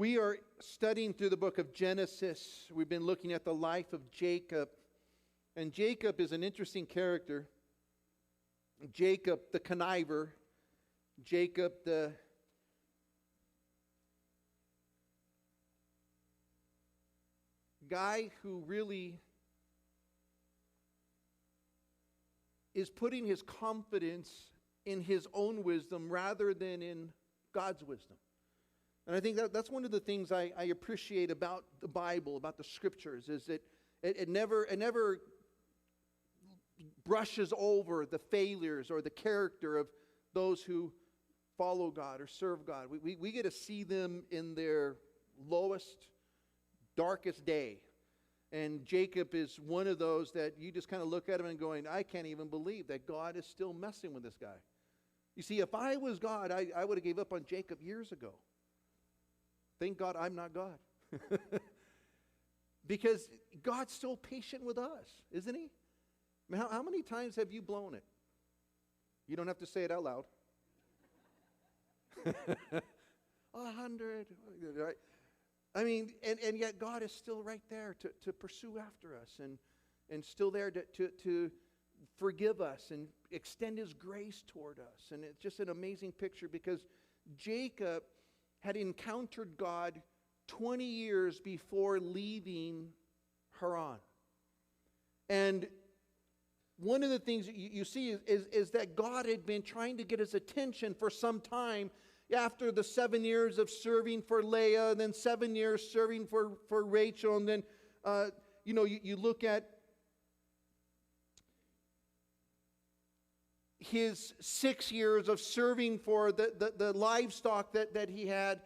We are studying through the book of Genesis. We've been looking at the life of Jacob. And Jacob is an interesting character. Jacob the conniver. Jacob the guy who really is putting his confidence in his own wisdom rather than in God's wisdom. And I think that's one of the things I appreciate about the Bible, about the Scriptures, is that it never brushes over the failures or the character of those who follow God or serve God. We get to see them in their lowest, darkest day. And Jacob is one of those that you just kind of look at him and going, I can't even believe that God is still messing with this guy. You see, if I was God, I would have gave up on Jacob years ago. Thank God I'm not God. Because God's still patient with us, isn't He? I mean, how many times have you blown it? You don't have to say it out loud. 100. Right? I mean, and yet God is still right there to pursue after us and still there to forgive us and extend His grace toward us. And it's just an amazing picture because Jacob had encountered God 20 years before leaving Haran. And one of the things you see is that God had been trying to get his attention for some time after the 7 years of serving for Leah, and then 7 years serving for Rachel, and then, you look at his 6 years of serving for the livestock that he had,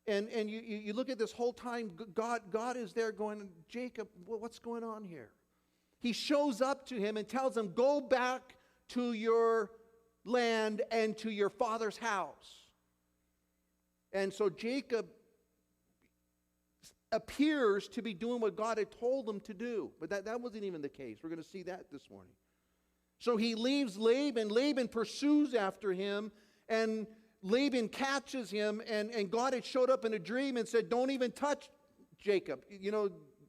and you look at this whole time, God is there going, Jacob, what's going on here? He shows up to him and tells him, go back to your land and to your father's house. And so Jacob appears to be doing what God had told him to do. But that wasn't even the case. We're going to see that this morning. So he leaves Laban. Laban pursues after him. And Laban catches him. And God had showed up in a dream and said, don't even touch Jacob.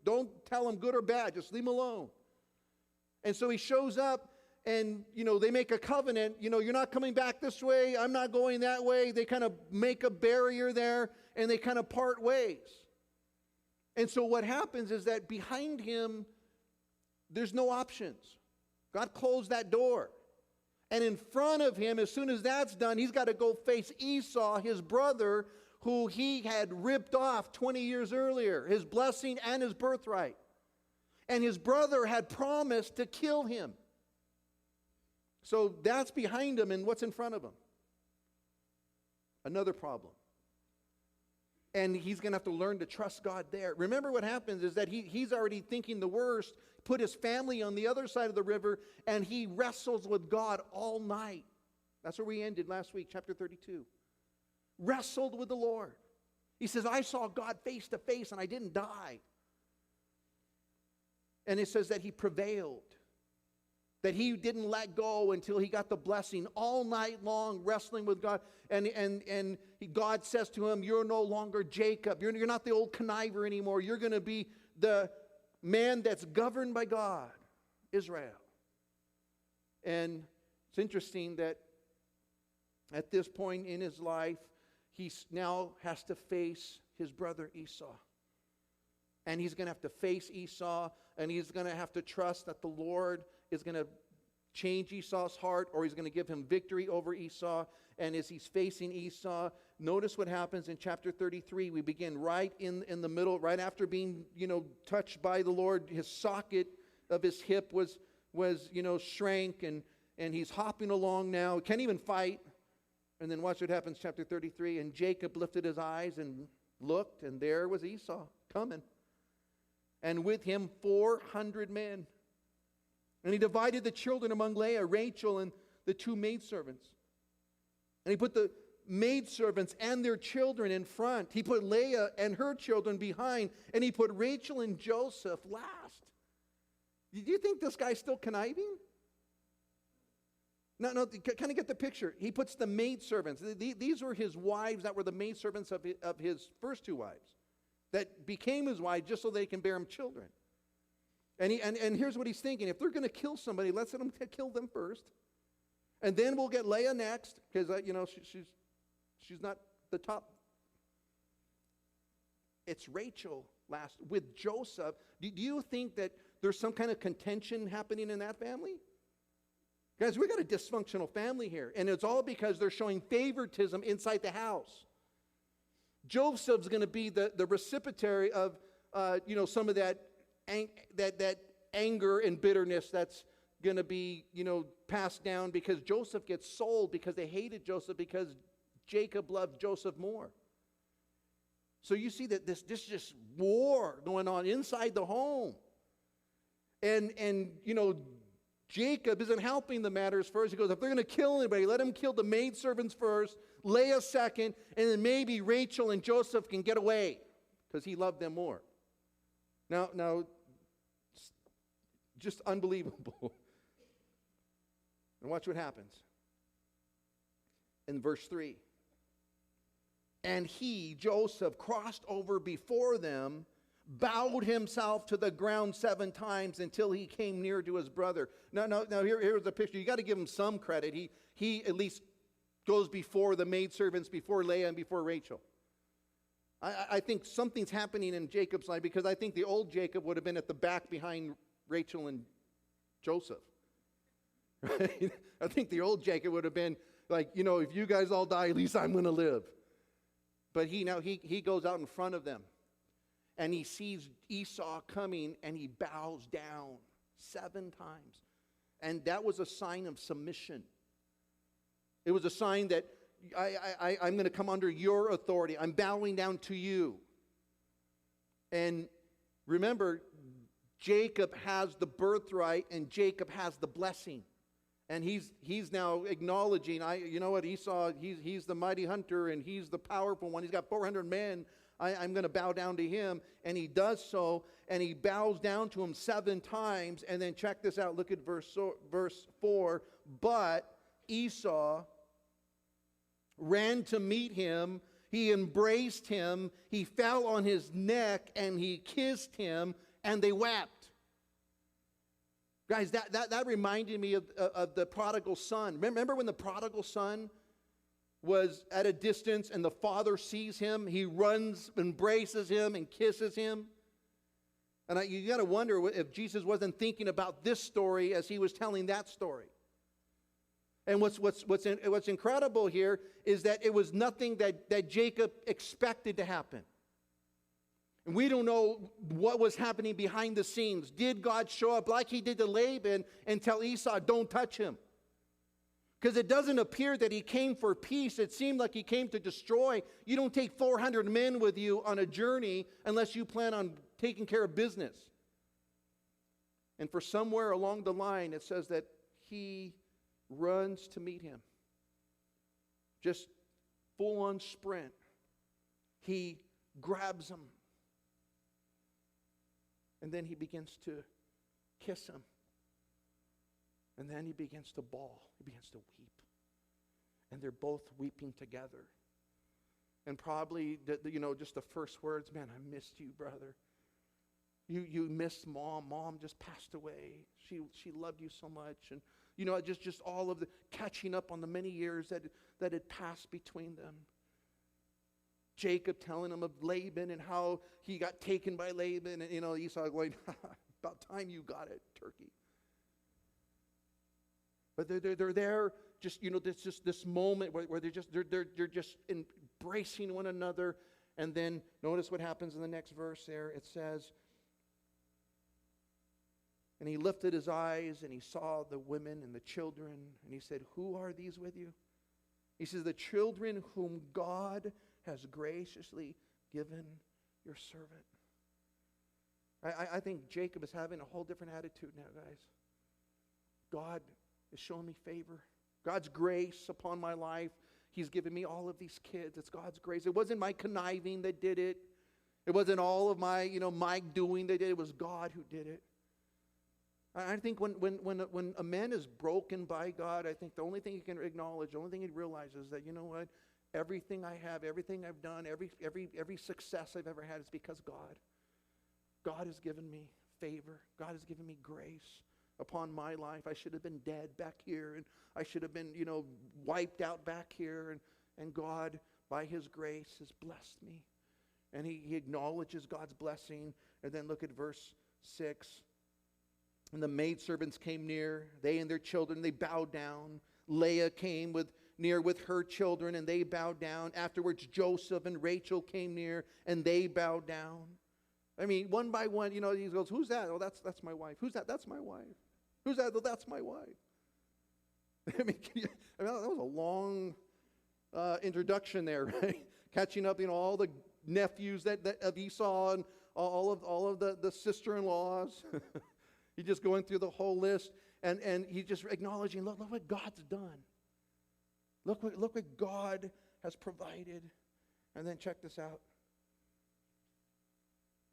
Don't tell him good or bad. Just leave him alone. And so he shows up. And, they make a covenant, you're not coming back this way, I'm not going that way. They kind of make a barrier there, and they kind of part ways. And so what happens is that behind him, there's no options. God closed that door. And in front of him, as soon as that's done, he's got to go face Esau, his brother, who he had ripped off 20 years earlier, his blessing and his birthright. And his brother had promised to kill him. So that's behind him, and what's in front of him? Another problem. And he's going to have to learn to trust God there. Remember what happens is that he's already thinking the worst, put his family on the other side of the river, and he wrestles with God all night. That's where we ended last week, chapter 32. Wrestled with the Lord. He says, I saw God face to face, and I didn't die. And it says that he prevailed. That he didn't let go until he got the blessing all night long, wrestling with God. And God says to him, you're no longer Jacob. You're not the old conniver anymore. You're going to be the man that's governed by God, Israel. And it's interesting that at this point in his life, he now has to face his brother Esau. And he's going to have to face Esau, and he's going to have to trust that the Lord is going to change Esau's heart, or he's going to give him victory over Esau. And as he's facing Esau, notice what happens in chapter 33. We begin right in the middle, right after being, touched by the Lord. His socket of his hip was shrank, and he's hopping along now. He can't even fight. And then watch what happens, chapter 33. And Jacob lifted his eyes and looked, and there was Esau coming. And with him 400 men. And he divided the children among Leah, Rachel, and the two maidservants. And he put the maidservants and their children in front. He put Leah and her children behind. And he put Rachel and Joseph last. Do you think this guy's still conniving? No, kind of get the picture. He puts the maidservants. These were his wives that were the maidservants of his first two wives that became his wives just so they can bear him children. And here's what he's thinking. If they're going to kill somebody, let's let them kill them first. And then we'll get Leah next because, she's not the top. It's Rachel last with Joseph. Do you think that there's some kind of contention happening in that family? Guys, we got a dysfunctional family here, and it's all because they're showing favoritism inside the house. Joseph's going to be the recipientary of, some of that anger and bitterness that's going to be, passed down because Joseph gets sold because they hated Joseph because Jacob loved Joseph more. So you see that this just war going on inside the home. And Jacob isn't helping the matters first. He goes, if they're going to kill anybody, let them kill the maidservants first, Leah second, and then maybe Rachel and Joseph can get away because he loved them more. Now, just unbelievable. And watch what happens. In verse 3. And he, Joseph, crossed over before them, bowed himself to the ground 7 times until he came near to his brother. Now here's the picture. You got to give him some credit. He at least goes before the maidservants, before Leah and before Rachel. I think something's happening in Jacob's life because I think the old Jacob would have been at the back behind Rachel and Joseph. Right? I think the old Jacob would have been like, if you guys all die, at least I'm going to live. But he goes out in front of them. And he sees Esau coming, and he bows down 7 times. And that was a sign of submission. It was a sign that I'm going to come under your authority. I'm bowing down to you. And remember, Jacob has the birthright, and Jacob has the blessing. And he's now acknowledging, Esau, he's the mighty hunter, and he's the powerful one. He's got 400 men. I'm going to bow down to him. And he does so, and he bows down to him 7 times. And then check this out. Look at verse 4. But Esau ran to meet him. He embraced him. He fell on his neck, and he kissed him, and they wept. Guys, that reminded me of the prodigal son. Remember when the prodigal son was at a distance and the father sees him? He runs, embraces him, and kisses him. And you got to wonder if Jesus wasn't thinking about this story as he was telling that story. And what's incredible here is that it was nothing that Jacob expected to happen. And we don't know what was happening behind the scenes. Did God show up like he did to Laban and tell Esau, don't touch him? Because it doesn't appear that he came for peace. It seemed like he came to destroy. You don't take 400 men with you on a journey unless you plan on taking care of business. And for somewhere along the line, it says that he runs to meet him. Just full-on sprint. He grabs him. And then he begins to kiss him. And then he begins to bawl. He begins to weep. And they're both weeping together. And probably, just the first words, man, I missed you, brother. You missed Mom. Mom just passed away. She loved you so much. And, just all of the catching up on the many years that had passed between them. Jacob telling him of Laban and how he got taken by Laban. And, Esau going, about time you got it, turkey. But they're there, just, this moment where they're just embracing one another. And then notice what happens in the next verse there. It says, and he lifted his eyes and he saw the women and the children. And he said, who are these with you? He says, the children whom God has graciously given your servant. I think Jacob is having a whole different attitude now, guys. God is showing me favor. God's grace upon my life. He's given me all of these kids. It's God's grace. It wasn't my conniving that did it. It wasn't all of my, my doing that did it. It was God who did it. I think when a man is broken by God, I think the only thing he can acknowledge, the only thing he realizes is that, you know what? Everything I have, everything I've done, every success I've ever had is because God. God has given me favor. God has given me grace upon my life. I should have been dead back here, and I should have been, wiped out back here. And God, by His grace, has blessed me. And he acknowledges God's blessing. And then look at verse 6. And the maidservants came near, they and their children, they bowed down. Leah came near with her children, and they bowed down. Afterwards, Joseph and Rachel came near, and they bowed down. I mean, one by one, he goes, who's that? Oh, that's my wife. Who's that? That's my wife. Who's that? Oh, that's my wife. I mean, that was a long introduction there, right? Catching up, all the nephews that of Esau and all of the sister-in-laws. He's just going through the whole list, and he's just acknowledging, look what God's done. Look what God has provided. And then check this out.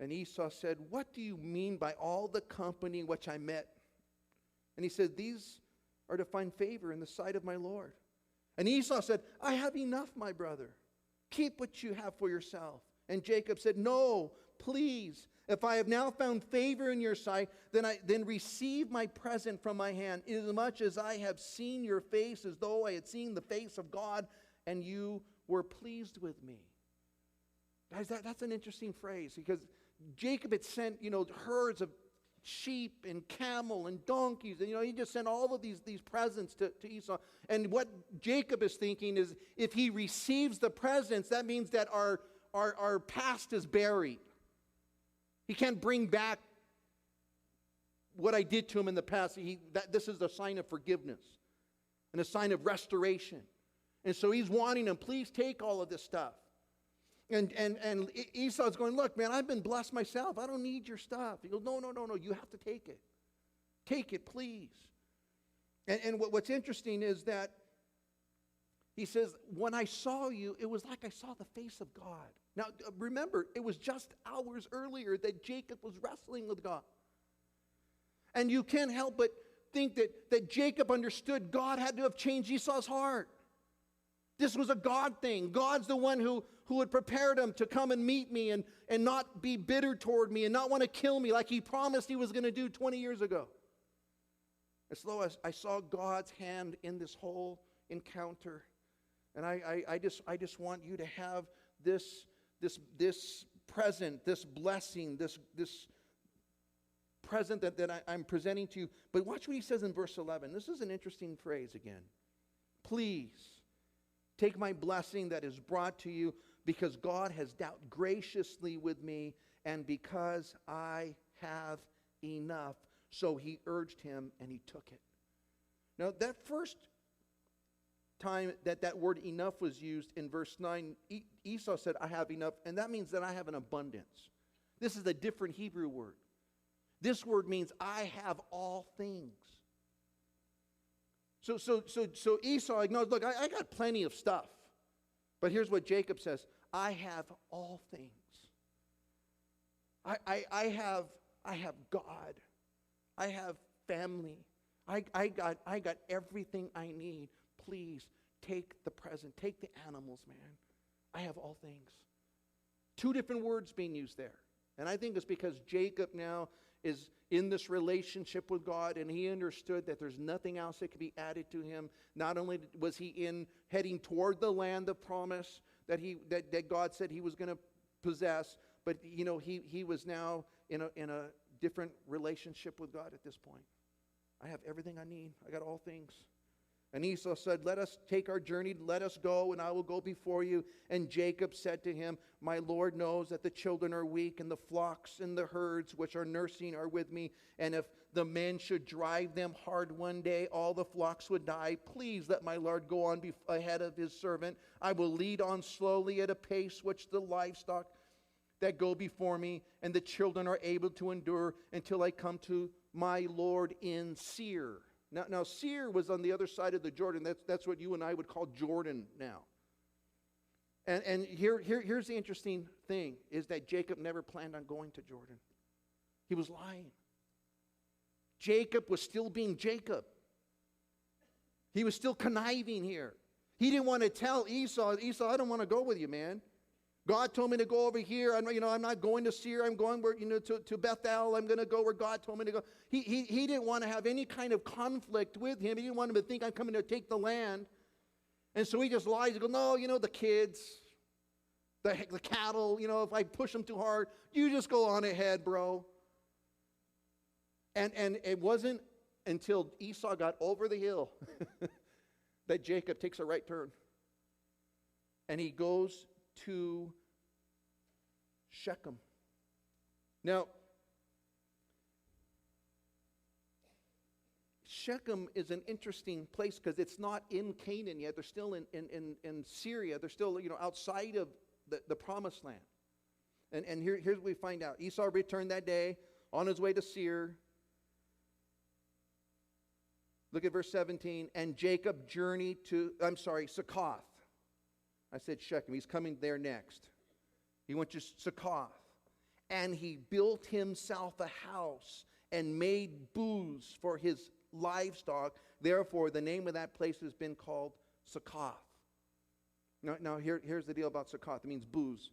And Esau said, what do you mean by all the company which I met? And he said, these are to find favor in the sight of my Lord. And Esau said, I have enough, my brother. Keep what you have for yourself. And Jacob said, no, please. If I have now found favor in your sight, then receive my present from my hand, inasmuch as I have seen your face as though I had seen the face of God, and you were pleased with me. Guys, that's an interesting phrase, because Jacob had sent, herds of sheep and camel and donkeys, and he just sent all of these presents to Esau. And what Jacob is thinking is, if he receives the presents, that means that our past is buried. He can't bring back what I did to him in the past. This is a sign of forgiveness and a sign of restoration. And so he's wanting him, please take all of this stuff. And Esau's going, look, man, I've been blessed myself. I don't need your stuff. He goes, no, you have to take it. Take it, please. And what's interesting is that he says, when I saw you, it was like I saw the face of God. Now, remember, it was just hours earlier that Jacob was wrestling with God. And you can't help but think that Jacob understood God had to have changed Esau's heart. This was a God thing. God's the one who had prepared him to come and meet me and not be bitter toward me and not want to kill me like he promised he was going to do 20 years ago. As though I saw God's hand in this whole encounter. And I just want you to have this present, this blessing, this present that I'm presenting to you. But watch what he says in verse 11. This is an interesting phrase again. Please take my blessing that is brought to you, because God has dealt graciously with me, and because I have enough. So he urged him, and he took it. Now, that first time that word enough was used in verse 9, Esau said, I have enough, and that means that I have an abundance. This is a different Hebrew word. This word means I have all things. So Esau acknowledged, look, I got plenty of stuff. But here's what Jacob says, I have all things. I have God. I have family. I got everything I need. Please take the present. Take the animals, man. I have all things. Two different words being used there. And I think it's because Jacob now is in this relationship with God, and he understood that there's nothing else that could be added to him. Not only was he heading toward the land of promise that God said he was going to possess, but he was now in a different relationship with God at this point. I have everything I need. I got all things. And Esau said, let us take our journey, let us go, and I will go before you. And Jacob said to him, my Lord knows that the children are weak, and the flocks and the herds which are nursing are with me. And if the men should drive them hard one day, all the flocks would die. Please let my Lord go on ahead of his servant. I will lead on slowly at a pace which the livestock that go before me and the children are able to endure, until I come to my Lord in Seir. Now, Seir was on the other side of the Jordan. That's what you and I would call Jordan now. And here's the interesting thing, is that Jacob never planned on going to Jordan. He was lying. Jacob was still being Jacob. He was still conniving here. He didn't want to tell Esau, I don't want to go with you, man. God told me to go over here. I'm not going to Seir. I'm going where, to Bethel. I'm going to go where God told me to go. He didn't want to have any kind of conflict with him. He didn't want him to think I'm coming to take the land. And so he just lies. He goes, no, the kids, the cattle, if I push them too hard, you just go on ahead, bro. And it wasn't until Esau got over the hill that Jacob takes a right turn. And he goes to Shechem. Now, Shechem is an interesting place because it's not in Canaan yet. They're still in Syria. They're still outside of the promised land. And here's what we find out. Esau returned that day on his way to Seir. Look at verse 17. And Jacob journeyed to, Succoth. I said Shechem. He's coming there next. He went to Succoth. And he built himself a house and made booths for his livestock. Therefore, the name of that place has been called Succoth. Now here's the deal about Succoth. It means booths.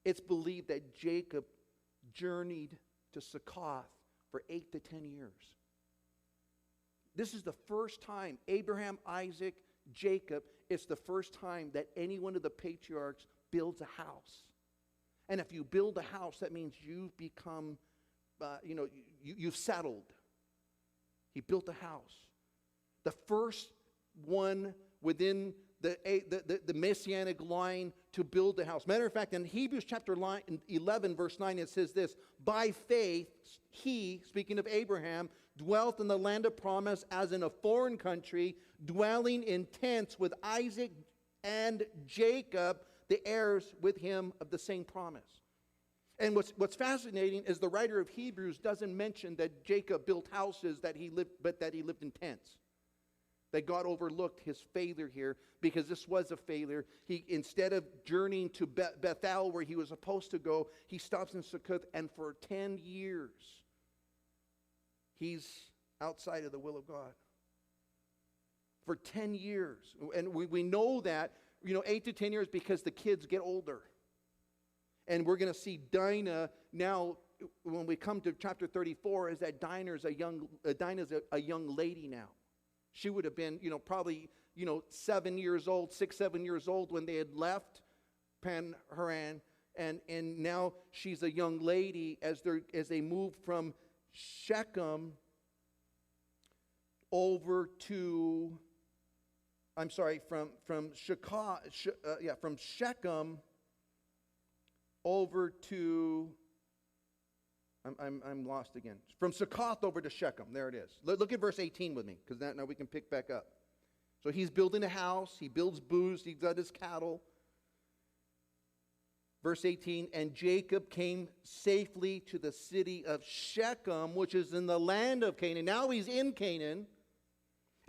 It's believed that Jacob journeyed to Succoth for 8 to 10 years. This is the first time Abraham, Isaac, Jacob, it's the first time that any one of the patriarchs builds a house. And if you build a house, that means you've become, you've settled. He built a house. The first one within the messianic line to build the house. Matter of fact, in Hebrews chapter 11, verse 9, it says this, by faith, he, speaking of Abraham, dwelt in the land of promise as in a foreign country, dwelling in tents with Isaac and Jacob, the heirs with him of the same promise. And what's fascinating is the writer of Hebrews doesn't mention that Jacob built houses but that he lived in tents. That God overlooked his failure here because this was a failure. He, instead of journeying to Bethel where he was supposed to go, he stops in Succoth, and for 10 years he's outside of the will of God. For 10 years. And we know that, 8 to 10 years because the kids get older. And we're going to see Dinah now, when we come to chapter 34, is that Dinah's a young lady now. She would have been, probably, 7 years old, 6, 7 years old when they had left Haran. And now she's a young lady as they move from Shechem over to, from Shechem over to, I'm lost again. From Succoth over to Shechem. There it is. Look at verse 18 with me, because now we can pick back up. So he's building a house. He builds booths. He's got his cattle. Verse 18, and Jacob came safely to the city of Shechem, which is in the land of Canaan. Now he's in Canaan.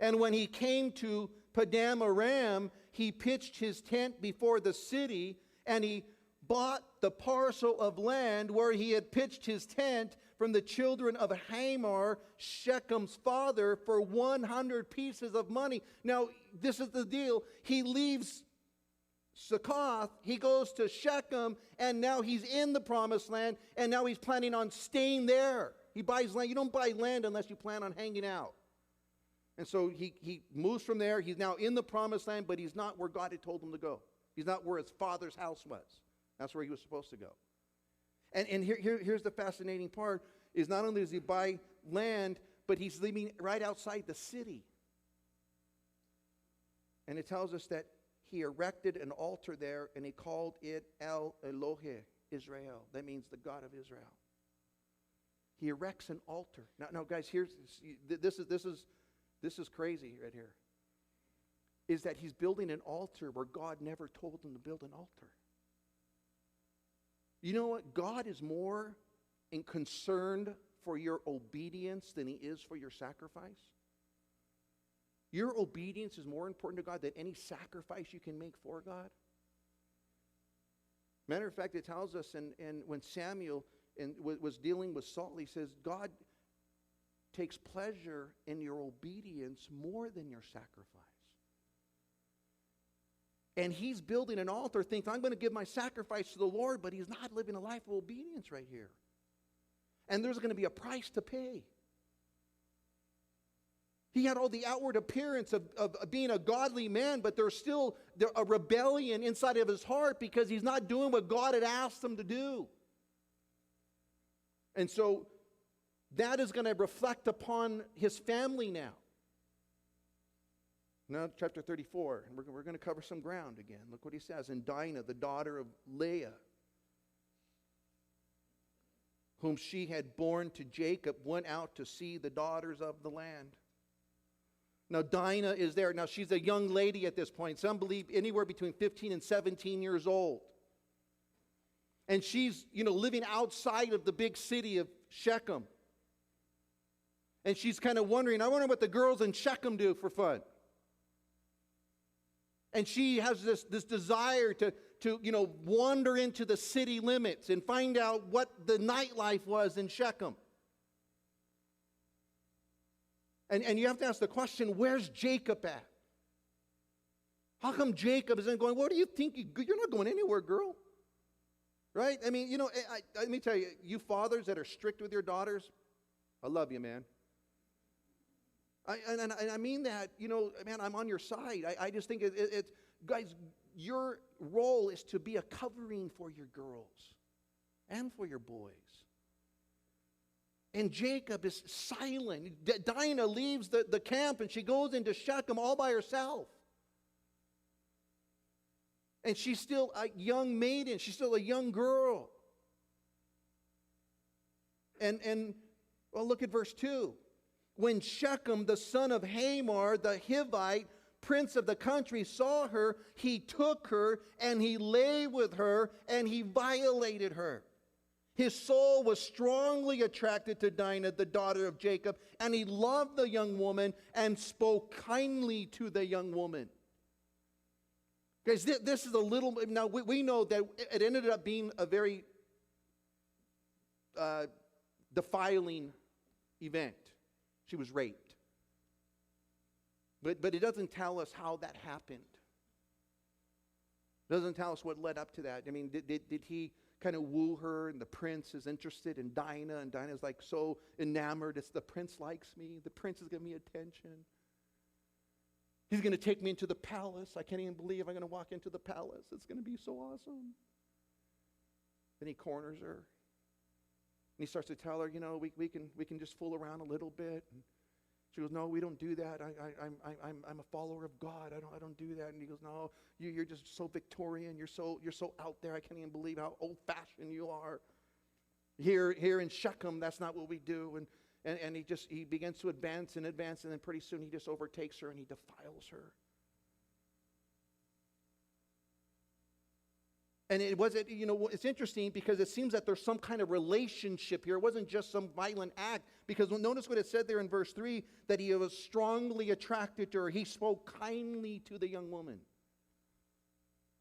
And when he came to Padam Aram, he pitched his tent before the city, and he bought the parcel of land where he had pitched his tent from the children of Hamor, Shechem's father, for 100 pieces of money. Now, this is the deal. He leaves Succoth, he goes to Shechem, and now he's in the promised land, and now he's planning on staying there. He buys land. You don't buy land unless you plan on hanging out. And so he moves from there. He's now in the promised land, but he's not where God had told him to go. He's not where his father's house was. That's where he was supposed to go. And here's the fascinating part, is not only does he buy land, but he's living right outside the city. And it tells us that he erected an altar there, and he called it El Elohe Israel. That means the God of Israel. He erects an altar. Now guys, this is crazy right here. Is that he's building an altar where God never told him to build an altar. You know what? God is more concerned for your obedience than he is for your sacrifice. Your obedience is more important to God than any sacrifice you can make for God. Matter of fact, it tells us when Samuel was dealing with Saul, he says, God, takes pleasure in your obedience more than your sacrifice. And he's building an altar thinking, I'm going to give my sacrifice to the Lord, but he's not living a life of obedience right here. And there's going to be a price to pay. He had all the outward appearance of being a godly man, but there's still a rebellion inside of his heart because he's not doing what God had asked him to do. And so that is going to reflect upon his family now. Now, chapter 34, and we're going to cover some ground again. Look what he says. And Dinah, the daughter of Leah, whom she had borne to Jacob, went out to see the daughters of the land. Now, Dinah is there. Now, she's a young lady at this point. Some believe anywhere between 15 and 17 years old. And she's, living outside of the big city of Shechem. And she's kind of wondering, I wonder what the girls in Shechem do for fun. And she has this desire to wander into the city limits and find out what the nightlife was in Shechem. And you have to ask the question, where's Jacob at? How come Jacob isn't going, what do you think? You're not going anywhere, girl. Right? I mean, let me tell you, you fathers that are strict with your daughters, I love you, man. I mean that, man, I'm on your side. I just think it's, guys, your role is to be a covering for your girls and for your boys. And Jacob is silent. Dinah leaves the camp and she goes into Shechem all by herself. And she's still a young maiden. She's still a young girl. And well, look at verse 2. When Shechem, the son of Hamor, the Hivite, prince of the country, saw her, he took her and he lay with her and he violated her. His soul was strongly attracted to Dinah, the daughter of Jacob, and he loved the young woman and spoke kindly to the young woman. Guys, this is a little, now we know that it ended up being a very defiling event. She was raped. But it doesn't tell us how that happened. It doesn't tell us what led up to that. I mean, did he kind of woo her and the prince is interested in Dinah and Dinah's like so enamored. It's the prince likes me. The prince is giving me attention. He's going to take me into the palace. I can't even believe I'm going to walk into the palace. It's going to be so awesome. Then he corners her. And he starts to tell her, we can just fool around a little bit. And she goes, no, we don't do that. I'm a follower of God. I don't do that. And he goes, no, you're just so Victorian. You're so out there. I can't even believe how old-fashioned you are. Here in Shechem, that's not what we do. And he begins to advance, and then pretty soon he just overtakes her and he defiles her. And it wasn't, it's interesting because it seems that there's some kind of relationship here. It wasn't just some violent act. Because notice what it said there in verse 3, that he was strongly attracted to her. He spoke kindly to the young woman.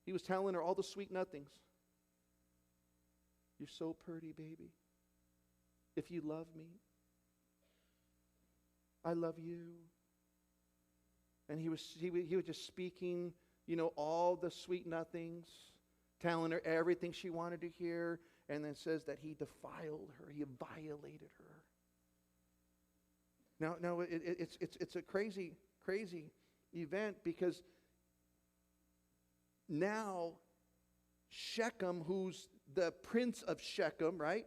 He was telling her all the sweet nothings. You're so pretty, baby. If you love me, I love you. And he was just speaking, all the sweet nothings, telling her everything she wanted to hear, and then says that he defiled her, he violated her. Now it's a crazy event because now Shechem, who's the prince of Shechem, right?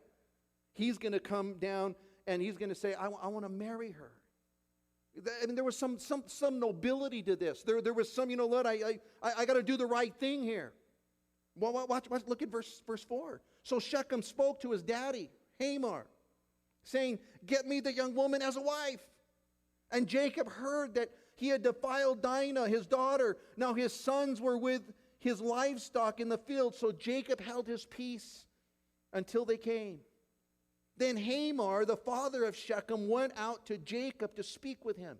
He's going to come down and he's going to say, I want to marry her. I mean, there was some nobility to this. There was some, Lord, I got to do the right thing here. Well, watch, look at verse 4. So Shechem spoke to his daddy, Hamor, saying, get me the young woman as a wife. And Jacob heard that he had defiled Dinah, his daughter. Now his sons were with his livestock in the field. So Jacob held his peace until they came. Then Hamor, the father of Shechem, went out to Jacob to speak with him.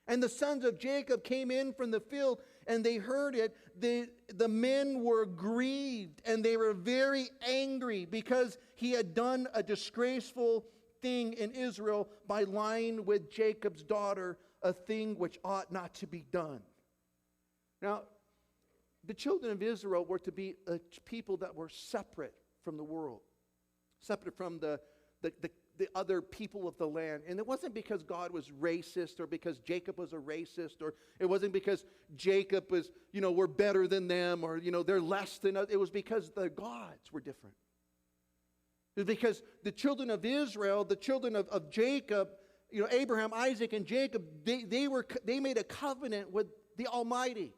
And the sons of Jacob came in from the field, and they heard it. The men were grieved, and they were very angry because he had done a disgraceful thing in Israel by lying with Jacob's daughter, a thing which ought not to be done. Now, the children of Israel were to be a people that were separate from the world, separate from the other people of the land. And it wasn't because God was racist or because Jacob was a racist, or it wasn't because Jacob was, we're better than them, or, they're less than us. It was because the gods were different. It was because the children of Israel, the children of Jacob, Abraham, Isaac, and Jacob, they made a covenant with the Almighty.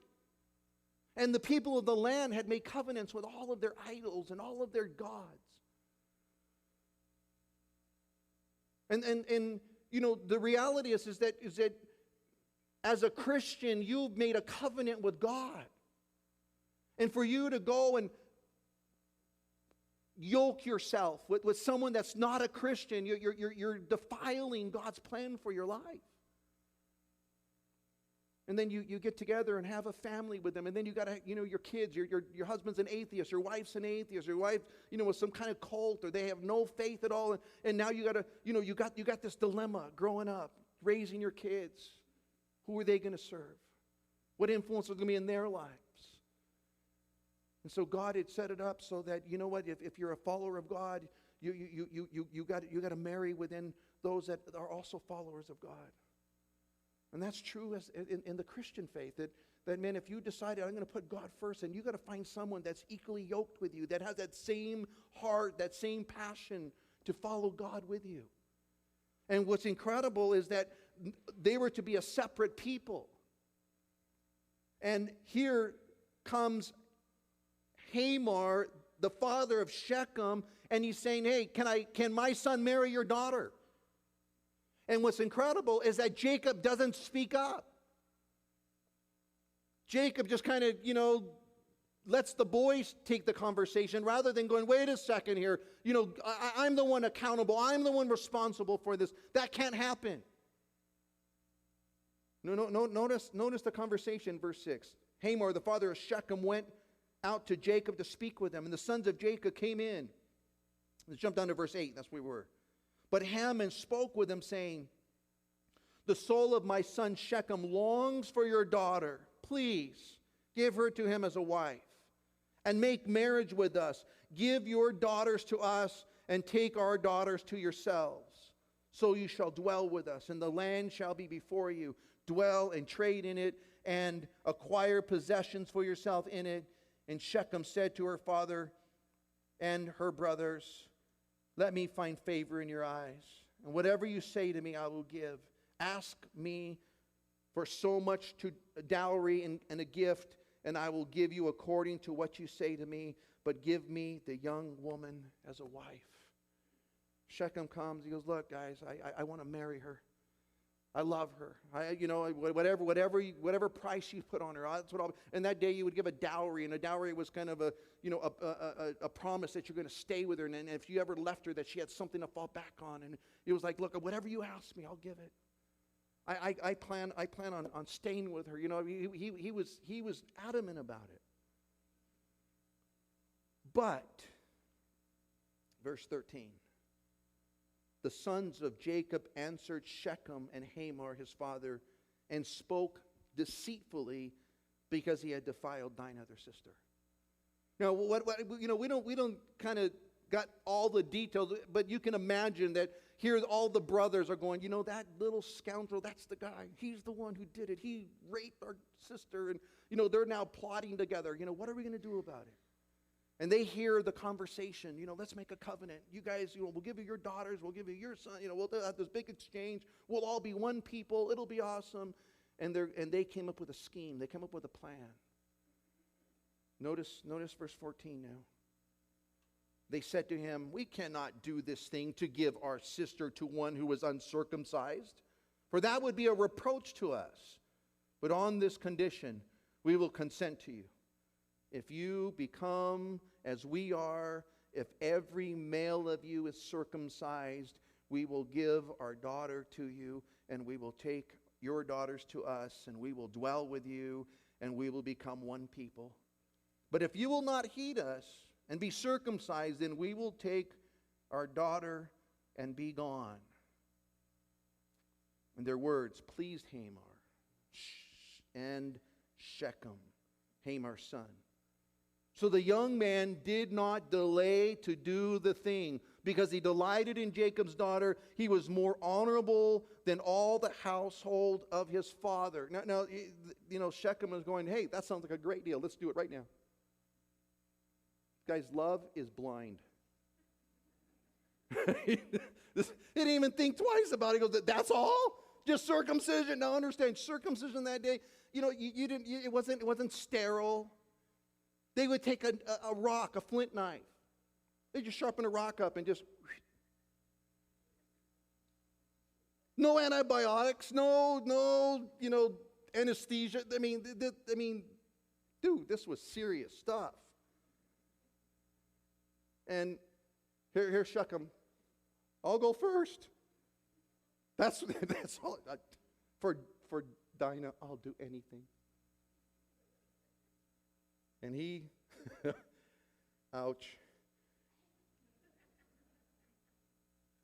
And the people of the land had made covenants with all of their idols and all of their gods. And the reality is that as a Christian, you've made a covenant with God. And for you to go and yoke yourself with someone that's not a Christian, you're defiling God's plan for your life. And then you get together and have a family with them, and then you got to, your kids, your husband's an atheist, your wife's an atheist, your wife, with some kind of cult, or they have no faith at all, and now you got to, you got this dilemma growing up, raising your kids. Who are they going to serve? What influence is going to be in their lives? And so God had set it up so that, if you're a follower of God, you got to marry within those that are also followers of God. And that's true in the Christian faith, that man, if you decided I'm going to put God first, and you got to find someone that's equally yoked with you, that has that same heart, that same passion to follow God with you. And what's incredible is that they were to be a separate people. And here comes Hamor, the father of Shechem, and he's saying, hey, can my son marry your daughter? And what's incredible is that Jacob doesn't speak up. Jacob just kind of, lets the boys take the conversation rather than going, wait a second here. I'm the one accountable. I'm the one responsible for this. That can't happen. No, notice the conversation, verse 6. Hamor, the father of Shechem, went out to Jacob to speak with him, and the sons of Jacob came in. Let's jump down to verse 8. That's where we were. But Haman spoke with him, saying, the soul of my son Shechem longs for your daughter. Please give her to him as a wife, and make marriage with us. Give your daughters to us, and take our daughters to yourselves. So you shall dwell with us, and the land shall be before you. Dwell and trade in it, and acquire possessions for yourself in it. And Shechem said to her father and her brothers, let me find favor in your eyes, and whatever you say to me I will give. Ask me for so much to a dowry and a gift, and I will give you according to what you say to me, but give me the young woman as a wife. Shechem comes, he goes, look guys, I want to marry her. I love her. Whatever price you put on her, that's what and that day you would give a dowry, and a dowry was kind of a promise that you're going to stay with her, and if you ever left her, that she had something to fall back on. And it was like, look, whatever you ask me, I'll give it. I plan on staying with her. He was adamant about it. But verse 13. The sons of Jacob answered Shechem and Hamor his father, and spoke deceitfully, because he had defiled thine other sister. Now, we don't kind of got all the details, but you can imagine that here all the brothers are going, that little scoundrel, that's the guy. He's the one who did it. He raped our sister, and they're now plotting together. What are we going to do about it? And they hear the conversation, let's make a covenant. You guys, we'll give you your daughters, we'll give you your son, we'll have this big exchange. We'll all be one people. It'll be awesome. And they came up with a scheme. They came up with a plan. Notice verse 14 now. They said to him, we cannot do this thing to give our sister to one who is uncircumcised, for that would be a reproach to us. But on this condition, we will consent to you. If you become as we are, if every male of you is circumcised, we will give our daughter to you, and we will take your daughters to us, and we will dwell with you, and we will become one people. But if you will not heed us and be circumcised, then we will take our daughter and be gone. And their words pleased Hamor and Shechem, Hamar's son. So the young man did not delay to do the thing, because he delighted in Jacob's daughter. He was more honorable than all the household of his father. Now, Shechem was going, hey, that sounds like a great deal. Let's do it right now. Guys, love is blind. He didn't even think twice about it. He goes, that's all? Just circumcision? Now understand, circumcision that day, it wasn't sterile. They would take a rock, a flint knife. They just sharpen a rock up and just... No antibiotics, no, anesthesia. I mean, dude, this was serious stuff. And here's Shechem. I'll go first. That's all. For Dinah, I'll do anything. And he, ouch.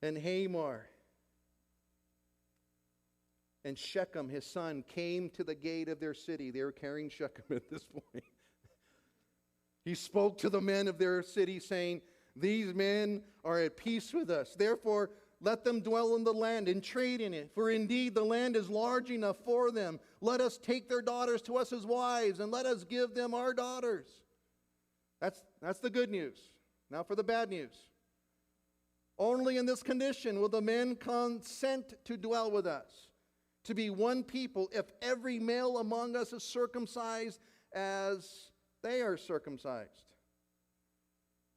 And Hamor and Shechem, his son, came to the gate of their city. They were carrying Shechem at this point. He spoke to the men of their city, saying, these men are at peace with us. Therefore, let them dwell in the land and trade in it. For indeed, the land is large enough for them. Let us take their daughters to us as wives, and let us give them our daughters. That's the good news. Now for the bad news. Only in this condition will the men consent to dwell with us, to be one people, if every male among us is circumcised as they are circumcised.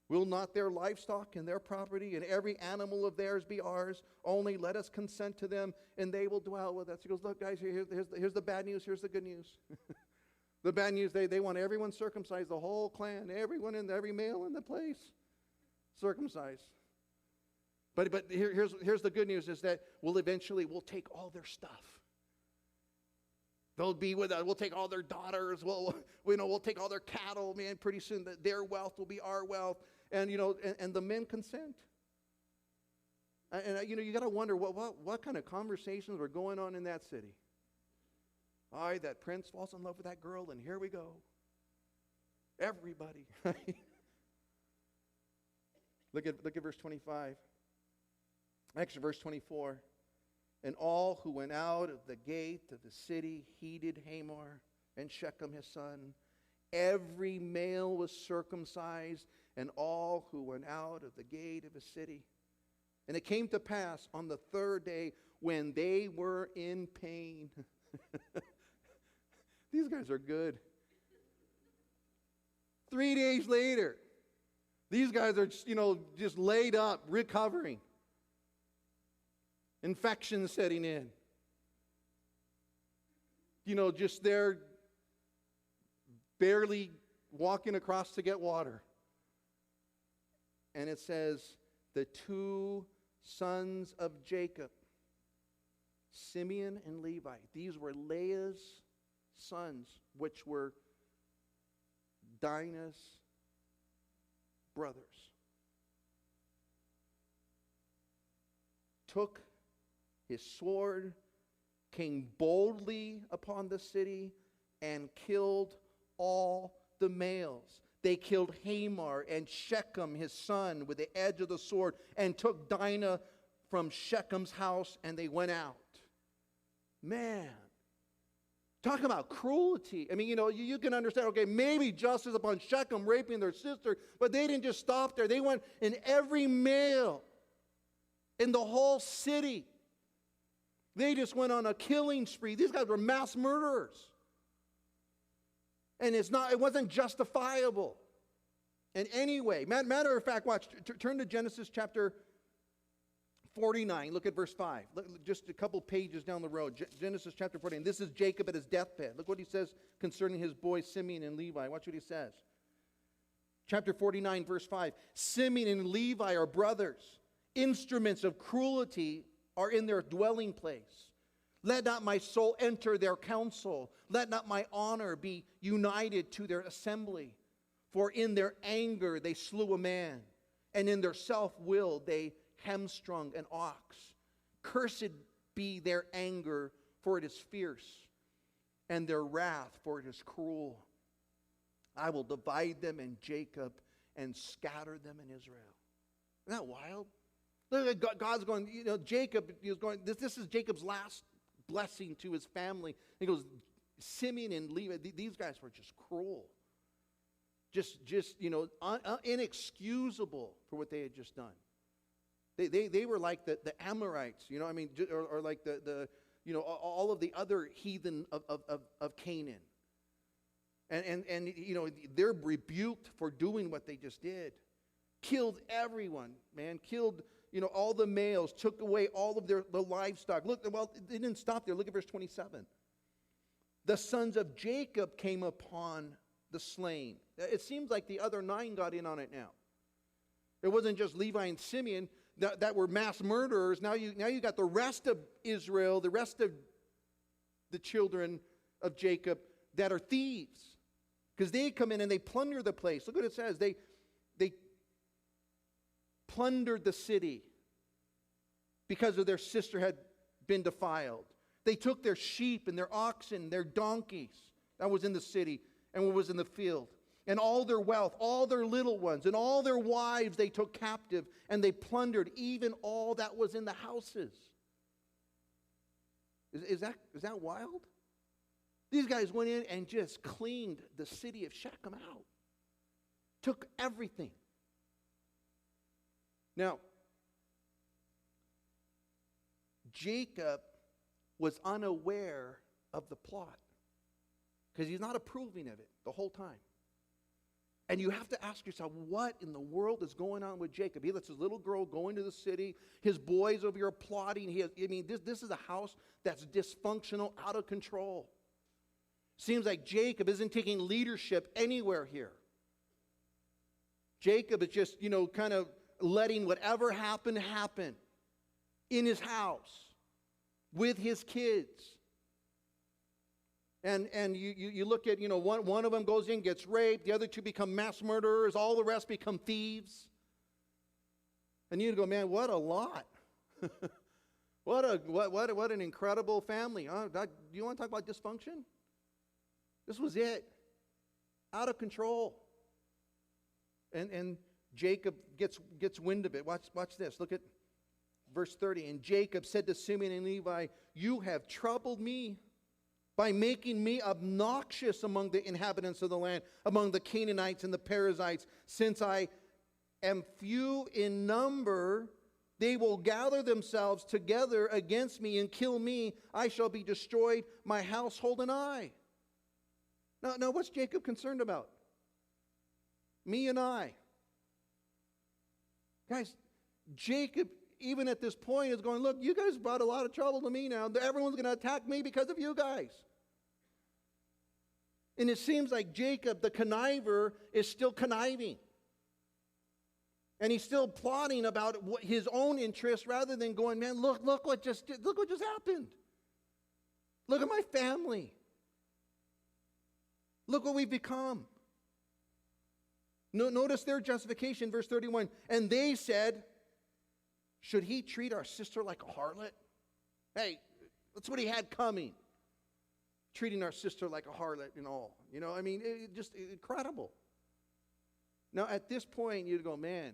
Will not their livestock and their property and every animal of theirs be ours? Only let us consent to them, and they will dwell with us. He goes, look, guys, here's the bad news. Here's the good news. The bad news, they want everyone circumcised, the whole clan, every male in the place circumcised. But here's the good news, is that we'll take all their stuff. They'll be with us. We'll take all their daughters. We'll take all their cattle. Man, pretty soon their wealth will be our wealth. And and the men consent. And you got to wonder what kind of conversations were going on in that city. That prince falls in love with that girl, and here we go. Everybody. Look at verse 25. Actually, verse 24. And all who went out of the gate of the city heeded Hamor and Shechem his son. Every male was circumcised, and all who went out of the gate of the city. And it came to pass on the third day, when they were in pain. These guys are good. 3 days later, these guys are just laid up, recovering. Infection setting in. Just they're barely walking across to get water. And it says, the two sons of Jacob, Simeon and Levi. These were Leah's sons, which were Dinah's brothers. Took his sword, came boldly upon the city, and killed all the males. They killed Hamor and Shechem, his son, with the edge of the sword, and took Dinah from Shechem's house, and they went out. Man, talk about cruelty. I mean, you can understand, okay, maybe justice upon Shechem raping their sister, but they didn't just stop there. They went in every male in the whole city. They just went on a killing spree. These guys were mass murderers. And it wasn't justifiable in any way. Matter of fact, watch, turn to Genesis chapter 49. Look at verse 5. Just a couple pages down the road. Genesis chapter 49. This is Jacob at his deathbed. Look what he says concerning his boys Simeon and Levi. Watch what he says. Chapter 49, verse 5. Simeon and Levi are brothers. Instruments of cruelty are in their dwelling place. Let not my soul enter their council. Let not my honor be united to their assembly. For in their anger they slew a man, and in their self-will they hamstrung an ox. Cursed be their anger, for it is fierce, and their wrath, for it is cruel. I will divide them in Jacob and scatter them in Israel. Isn't that wild? Look, God's going, Jacob is going, this is Jacob's last blessing to his family. He goes, Simeon and Levi, these guys were just cruel. Just inexcusable for what they had just done. They were like the Amorites, or like the all of the other heathen of Canaan. And they're rebuked for doing what they just did. Killed everyone, man. Killed, all the males. Took away all of the livestock. Look, well, they didn't stop there. Look at verse 27. The sons of Jacob came upon the slain. It seems like the other 9 got in on it now. It wasn't just Levi and Simeon that were mass murderers. Now you got the rest of Israel, the rest of the children of Jacob that are thieves. Because they come in and they plunder the place. Look what it says. They plundered the city because of their sister had been defiled. They took their sheep and their oxen, their donkeys that was in the city and what was in the field, and all their wealth, all their little ones, and all their wives they took captive, and they plundered even all that was in the houses. Is that wild? These guys went in and just cleaned the city of Shechem out. Took everything. Now, Jacob was unaware of the plot because he's not approving of it the whole time. And you have to ask yourself, what in the world is going on with Jacob? He lets his little girl go into the city. His boys over here plotting. This is a house that's dysfunctional, out of control. Seems like Jacob isn't taking leadership anywhere here. Jacob is just, kind of letting whatever happen in his house with his kids. And you look at, one of them goes in, gets raped. The other 2 become mass murderers. All the rest become thieves. And you go, man, what a lot. what an incredible family. Do you want to talk about dysfunction? This was it. Out of control. And Jacob gets wind of it. Watch this. Look at verse 30. And Jacob said to Simeon and Levi, you have troubled me by making me obnoxious among the inhabitants of the land, among the Canaanites and the Perizzites. Since I am few in number, they will gather themselves together against me and kill me. I shall be destroyed, my household and I. Now, what's Jacob concerned about? Me and I. Guys, Jacob, even at this point, is going, look, you guys brought a lot of trouble to me now. Everyone's going to attack me because of you guys. And it seems like Jacob, the conniver, is still conniving. And he's still plotting about his own interests rather than going, man, look what just happened. Look at my family. Look what we've become. Notice their justification, verse 31. And they said, should he treat our sister like a harlot? Hey, that's what he had coming. Treating our sister like a harlot and all. Just incredible. Now, at this point, you'd go, man,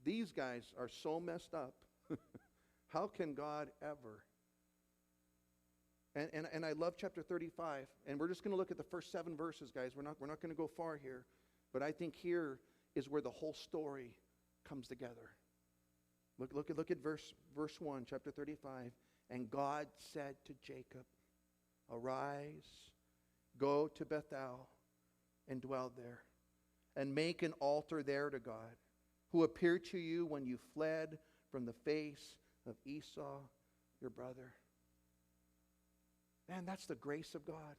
these guys are so messed up. How can God ever? And I love chapter 35. And we're just going to look at the first 7 verses, guys. We're not going to go far here. But I think here is where the whole story comes together. Look at verse 1, chapter 35. And God said to Jacob, arise, go to Bethel, and dwell there, and make an altar there to God, who appeared to you when you fled from the face of Esau, your brother. Man, that's the grace of God.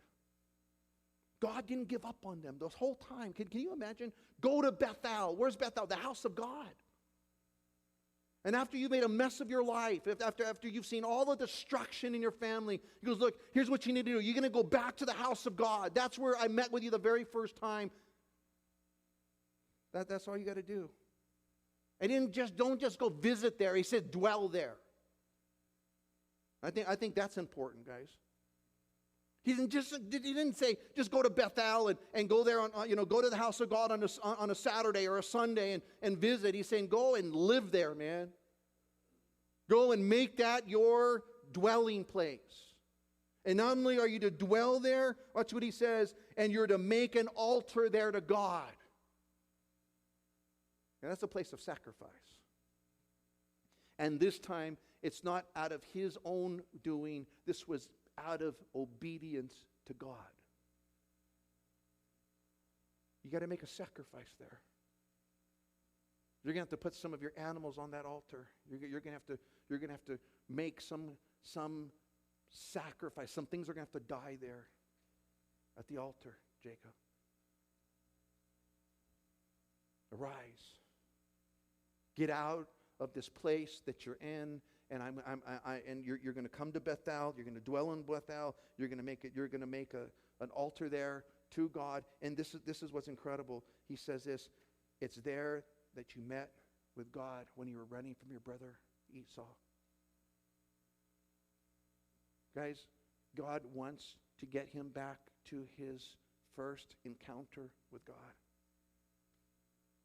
God didn't give up on them this whole time. Can you imagine? Go to Bethel. Where's Bethel? The house of God. And after you made a mess of your life, after you've seen all the destruction in your family, he goes, look, here's what you need to do. You're going to go back to the house of God. That's where I met with you the very first time. That's all you got to do. And don't just go visit there. He said, dwell there. I think that's important, guys. He didn't say just go to Bethel and go there go to the house of God on a Saturday or a Sunday and visit. He's saying go and live there, man. Go and make that your dwelling place. And not only are you to dwell there, watch what he says, and you're to make an altar there to God. And that's a place of sacrifice. And this time, it's not out of his own doing. This was out of obedience to God. You got to make a sacrifice there. You're going to have to put some of your animals on that altar. You're going to have to make some sacrifice. Some things are going to have to die there at the altar, Jacob. Arise. Get out of this place that you're in, and you're going to come to Bethel. You're going to dwell in Bethel. You're going to make an altar there to God. And this is what's incredible. He says this: it's there that you met with God when you were running from your brother Esau. Guys, God wants to get him back to his first encounter with God.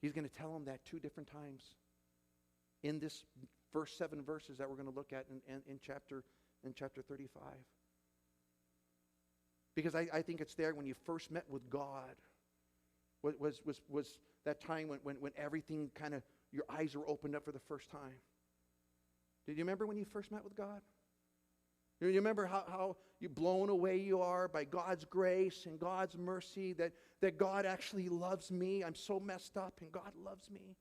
He's going to tell him that 2 different times in this first 7 verses that we're going to look at in chapter 35. Because I think it's there when you first met with God. Was that time when everything kind of, your eyes were opened up for the first time. Did you remember when you first met with God? You remember how you blown away you are by God's grace and God's mercy, that God actually loves me. I'm so messed up and God loves me.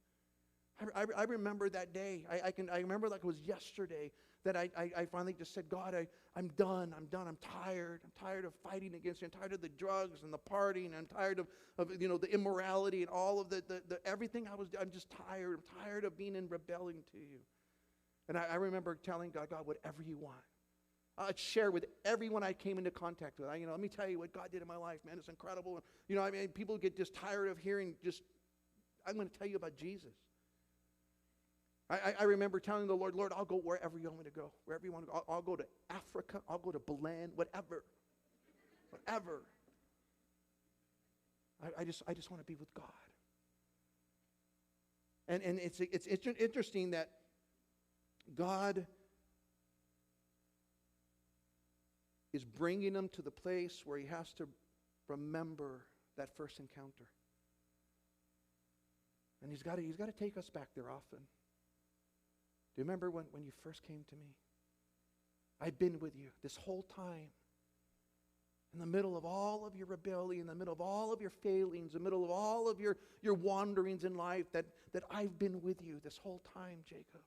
I remember that day. I remember like it was yesterday that I finally just said, God, I'm done. I'm tired. I'm tired of fighting against you. I'm tired of the drugs and the partying. I'm tired of the immorality and all of the everything I'm just tired. I'm tired of being in rebellion to you. And I remember telling God, whatever you want. I'd share with everyone I came into contact with. Let me tell you what God did in my life, man. It's incredible. People get just tired of hearing I'm going to tell you about Jesus. I remember telling the Lord, I'll go wherever you want me to go. Wherever you want to go. I'll go to Africa. I'll go to Belen, whatever. Whatever. I just want to be with God. And it's interesting that God is bringing him to the place where he has to remember that first encounter. And he's got to take us back there often. Do you remember when you first came to me? I've been with you this whole time. In the middle of all of your rebellion, in the middle of all of your failings, in the middle of all of your wanderings in life, that I've been with you this whole time, Jacob.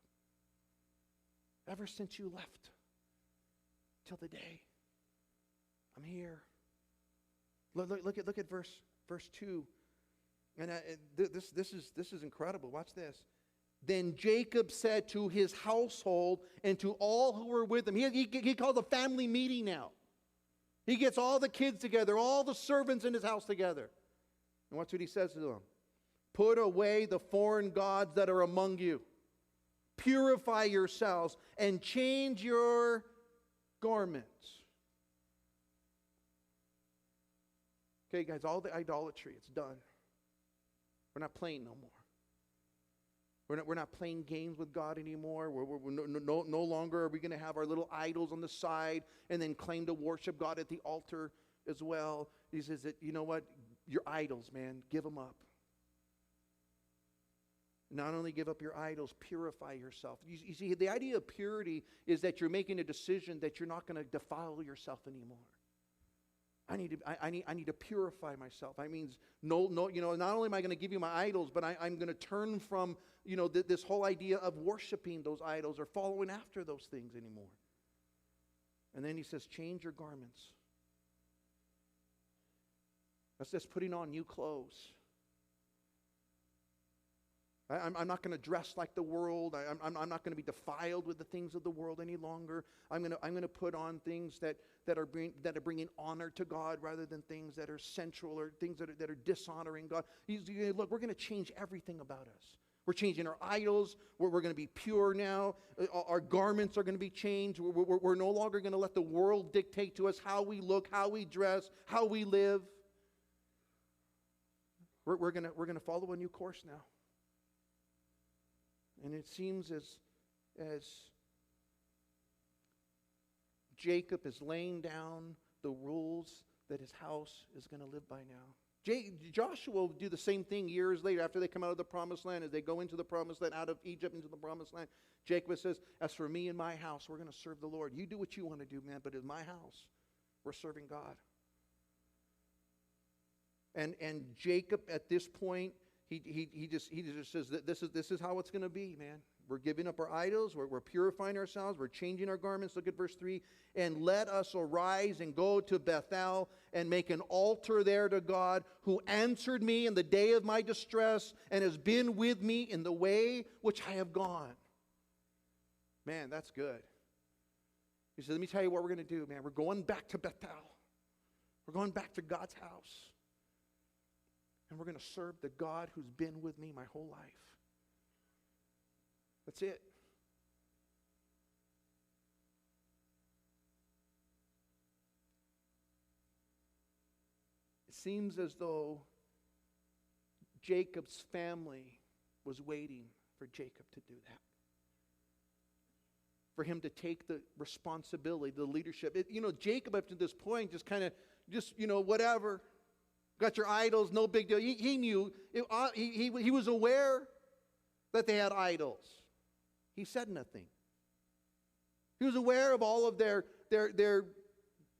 Ever since you left till the day. I'm here. Look at verse 2. And this is incredible. Watch this. Then Jacob said to his household and to all who were with him. He called a family meeting now. He gets all the kids together, all the servants in his house together. And watch what he says to them. Put away the foreign gods that are among you. Purify yourselves and change your garments. Okay, guys, all the idolatry, it's done. We're not playing no more. We're not playing games with God anymore. We're no longer are we going to have our little idols on the side and then claim to worship God at the altar as well. He says that, you know what? Your idols, man, give them up. Not only give up your idols, purify yourself. You see, the idea of purity is that you're making a decision that you're not going to defile yourself anymore. I need to purify myself. I mean, not only am I going to give you my idols, but I'm going to turn from, this whole idea of worshiping those idols or following after those things anymore. And then he says, change your garments. That's just putting on new clothes. I'm not going to dress like the world. I'm not going to be defiled with the things of the world any longer. I'm going to put on things that are bringing honor to God rather than things that are sensual or things that are dishonoring God. Look, we're going to change everything about us. We're changing our idols. We're going to be pure now. Our garments are going to be changed. We're no longer going to let the world dictate to us how we look, how we dress, how we live. We're going to follow a new course now. And it seems as Jacob is laying down the rules that his house is going to live by now. Joshua will do the same thing years later after they come out of the promised land. As they go into the promised land, out of Egypt into the promised land, Jacob says, as for me and my house, we're going to serve the Lord. You do what you want to do, man, but in my house, we're serving God. And Jacob at this point, he just says that this is how it's going to be, man. We're giving up our idols. We're purifying ourselves. We're changing our garments. Look at verse 3. And let us arise and go to Bethel and make an altar there to God, who answered me in the day of my distress and has been with me in the way which I have gone. Man, that's good. He said, let me tell you what we're going to do, man. We're going back to Bethel. We're going back to God's house. And we're going to serve the God who's been with me my whole life. That's it. It seems as though Jacob's family was waiting for Jacob to do that. For him to take the responsibility, the leadership. Jacob up to this point just whatever. Got your idols, no big deal. He knew, he was aware that they had idols. He said nothing. He was aware of all of their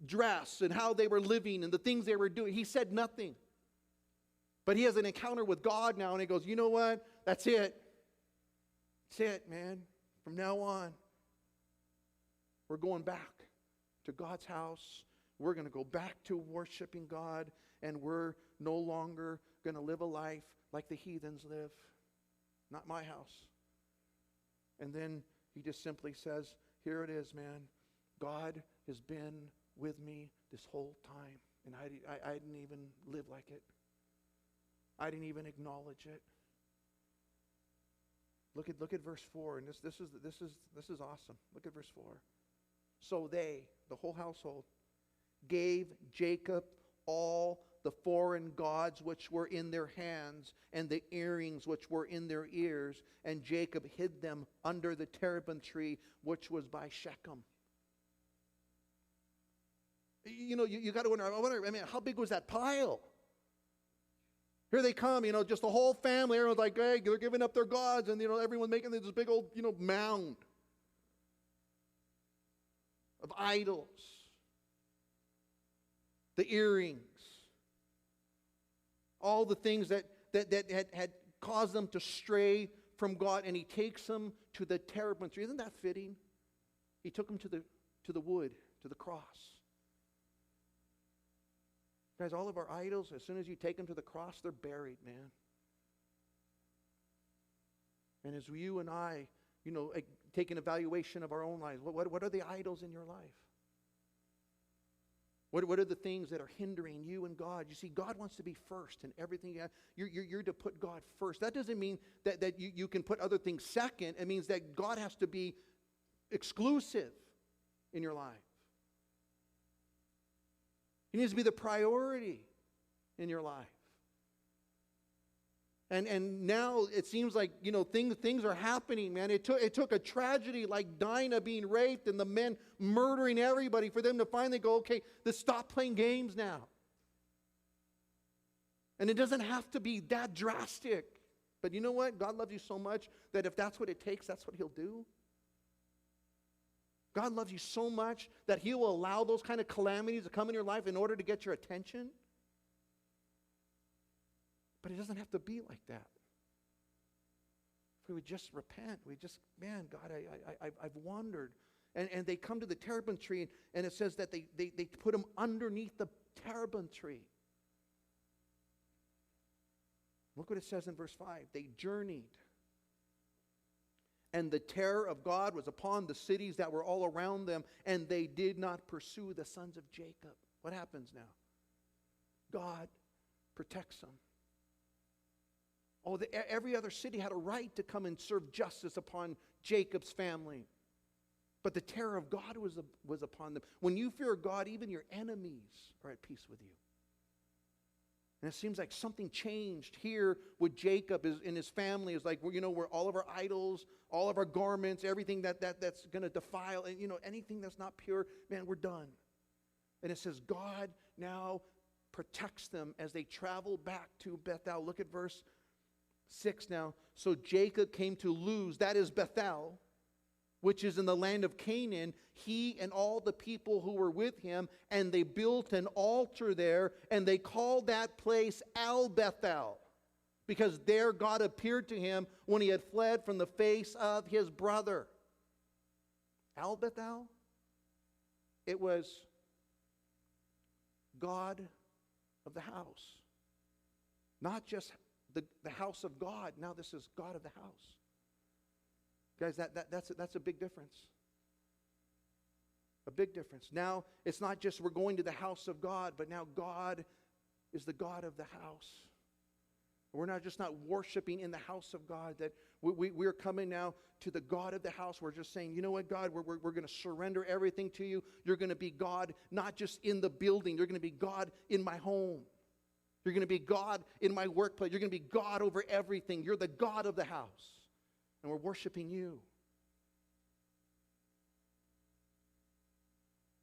dress and how they were living and the things they were doing. He said nothing. But he has an encounter with God now, and he goes, you know what? That's it. That's it, man. From now on, we're going back to God's house. We're going to go back to worshiping God, and we're no longer going to live a life like the heathens live. Not my house. And then he just simply says, here it is, man. God has been with me this whole time, and I didn't even live like it. I didn't even acknowledge it. Look at verse 4, and this is awesome. Look at verse 4. So they, the whole household, gave Jacob all the foreign gods which were in their hands, and the earrings which were in their ears, and Jacob hid them under the terebinth tree which was by Shechem. You got to wonder, how big was that pile? Here they come, just the whole family. Everyone's like, hey, they're giving up their gods, and everyone's making this big old, mound of idols. The earrings. All the things that had caused them to stray from God, and he takes them to the terebinth tree. Isn't that fitting? He took them to the wood, to the cross. Guys, all of our idols, as soon as you take them to the cross, they're buried, man. And as you and I, take an evaluation of our own lives, what are the idols in your life? What are the things that are hindering you and God? You see, God wants to be first in everything. You're to put God first. That doesn't mean that you can put other things second. It means that God has to be exclusive in your life. He needs to be the priority in your life. And now it seems like, things are happening, man. It took a tragedy like Dinah being raped and the men murdering everybody for them to finally go, okay, let's stop playing games now. And it doesn't have to be that drastic. But you know what? God loves you so much that if that's what it takes, that's what He'll do. God loves you so much that He will allow those kind of calamities to come in your life in order to get your attention. But it doesn't have to be like that. If we would just repent, man, God, I've wandered. And they come to the terebinth tree, and it says that they put them underneath the terebinth tree. Look what it says in verse 5. They journeyed. And the terror of God was upon the cities that were all around them, and they did not pursue the sons of Jacob. What happens now? God protects them. Oh, every other city had a right to come and serve justice upon Jacob's family. But the terror of God was upon them. When you fear God, even your enemies are at peace with you. And it seems like something changed here with Jacob in his family. It's like, where all of our idols, all of our garments, everything that's going to defile, and anything that's not pure, man, we're done. And it says God now protects them as they travel back to Bethel. Look at verse 6 now. So Jacob came to Luz, that is Bethel, which is in the land of Canaan, he and all the people who were with him, and they built an altar there, and they called that place Al-Bethel, because there God appeared to him when he had fled from the face of his brother. Al-Bethel? It was God of the house. Not just the house of God. Now this is God of the house. Guys, that's a big difference. A big difference. Now, it's not just we're going to the house of God, but now God is the God of the house. We're not worshiping in the house of God, that we're coming now to the God of the house. We're just saying, you know what, God, we're going to surrender everything to you. You're going to be God, not just in the building. You're going to be God in my home. You're going to be God in my workplace. You're going to be God over everything. You're the God of the house. And we're worshiping you.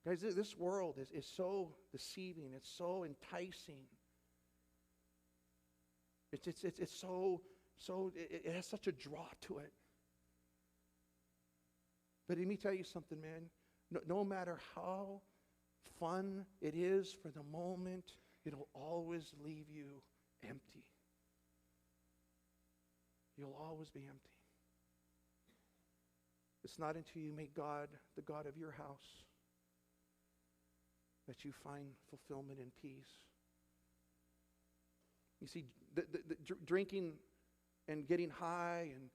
Guys, this world is so deceiving. It's so enticing. It's so it has such a draw to it. But let me tell you something, man. No matter how fun it is for the moment, it'll always leave you empty. You'll always be empty. It's not until you make God the God of your house that you find fulfillment and peace. You see, the drinking and getting high and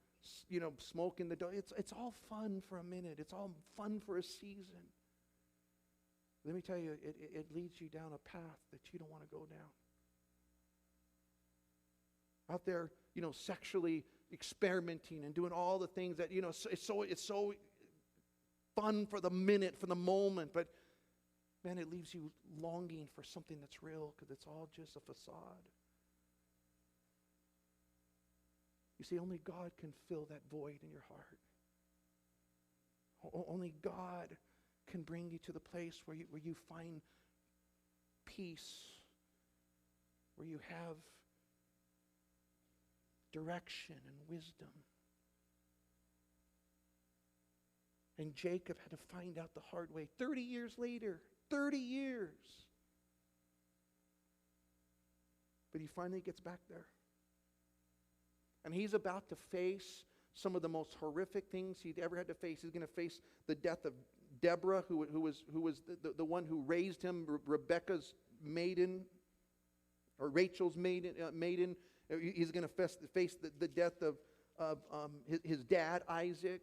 smoking the dope, it's all fun for a minute. It's all fun for a season. Let me tell you, it leads you down a path that you don't want to go down. Out there, sexually experimenting and doing all the things that, it's so fun for the minute, for the moment, but man, it leaves you longing for something that's real, because it's all just a facade. You see, only God can fill that void in your heart. Only God can bring you to the place where you find peace, where you have direction and wisdom. And Jacob had to find out the hard way 30 years later. 30 years. But he finally gets back there. And he's about to face some of the most horrific things he'd ever had to face. He's going to face the death of Deborah, who was the one who raised him, Rebecca's maiden, or Rachel's maiden. He's going to face the death of his dad, Isaac.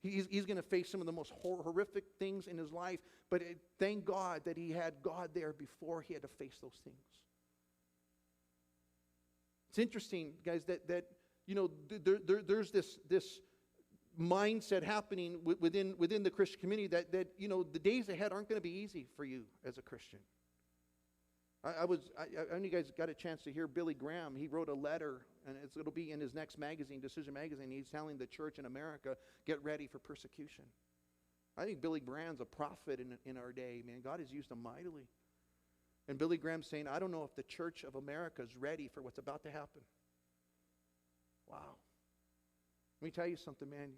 He's going to face some of the most horrific things in his life, but thank God that he had God there before he had to face those things. It's interesting, guys, that there's this mindset happening within the Christian community that the days ahead aren't going to be easy for you as a Christian. I know you guys got a chance to hear Billy Graham. He wrote a letter, and it'll be in his next magazine, Decision Magazine. He's telling the church in America, get ready for persecution. I think Billy Graham's a prophet in our day, man. God has used him mightily. And Billy Graham's saying, I don't know if the church of America is ready for what's about to happen. Wow. Let me tell you something, man.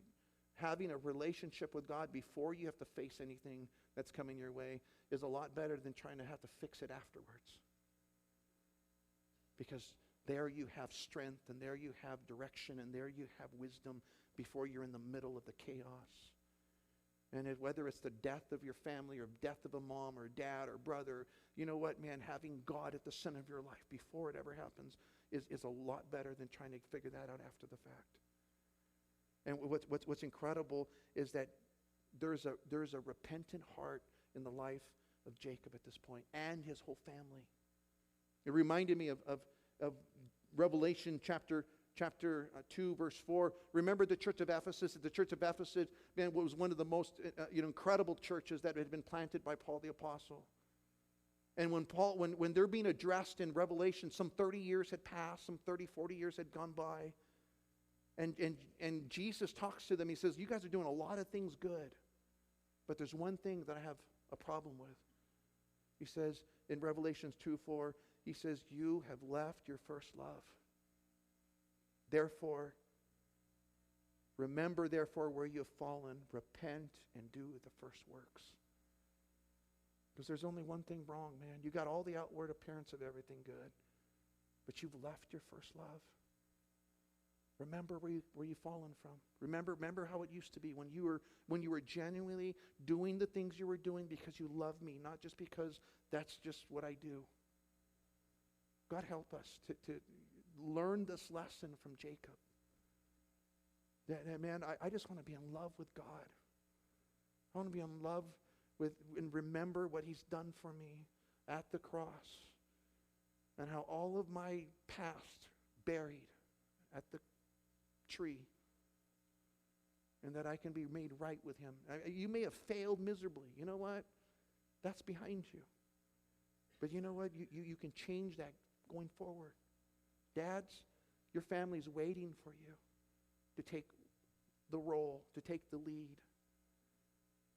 Having a relationship with God before you have to face anything that's coming your way is a lot better than trying to have to fix it afterwards. Because there you have strength, and there you have direction, and there you have wisdom before you're in the middle of the chaos. And whether it's the death of your family, or death of a mom or dad or brother, you know what, man, having God at the center of your life before it ever happens is a lot better than trying to figure that out after the fact. And what's incredible is that there's a repentant heart in the life of Jacob at this point, and his whole family. It reminded me of of Revelation chapter 2, verse 4. Remember the church of Ephesus? The church of Ephesus, man, was one of the most incredible churches that had been planted by Paul the Apostle. And when they're being addressed in Revelation, some 30 years had passed, some 30, 40 years had gone by. And Jesus talks to them. He says, you guys are doing a lot of things good, but there's one thing that I have a problem with. He says in Revelation 2:4, he says, you have left your first love. Therefore, remember where you have fallen, repent and do the first works. Because there's only one thing wrong, man. You got all the outward appearance of everything good, but you've left your first love. Remember where you've fallen from. Remember how it used to be when you were genuinely doing the things you were doing because you love me, not just because that's just what I do. God help us to learn this lesson from Jacob. That man, I just want to be in love with God. I want to be in love with and remember what he's done for me at the cross, and how all of my past buried at the tree, and that I can be made right with him. You may have failed miserably. You know what? That's behind you. But you know what? You can change that going forward. Dads, your family's waiting for you to take the role, to take the lead.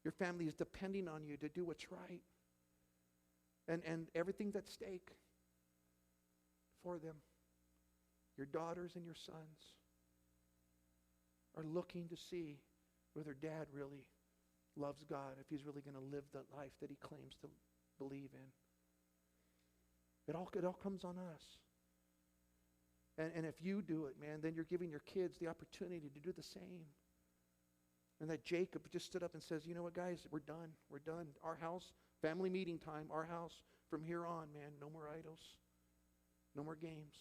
Your family is depending on you to do what's right. And everything's at stake for them. Your daughters and your sons are looking to see whether dad really loves God, if he's really going to live the life that he claims to believe in. It all comes on us. And if you do it, man, then you're giving your kids the opportunity to do the same. And that Jacob just stood up and says, you know what, guys, we're done. We're done. Our house, family meeting time, our house, from here on, man, no more idols. No more games.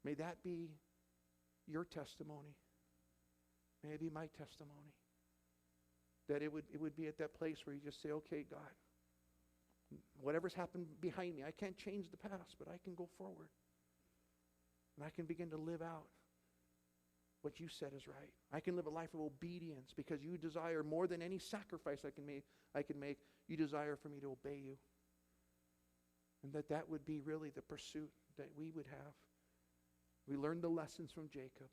May that be your testimony. May it be my testimony. That it would be at that place where you just say, okay, God, whatever's happened behind me, I can't change the past, but I can go forward. And I can begin to live out what you said is right. I can live a life of obedience because you desire more than any sacrifice I can make. You desire for me to obey you. And that would be really the pursuit that we would have. We learned the lessons from Jacob.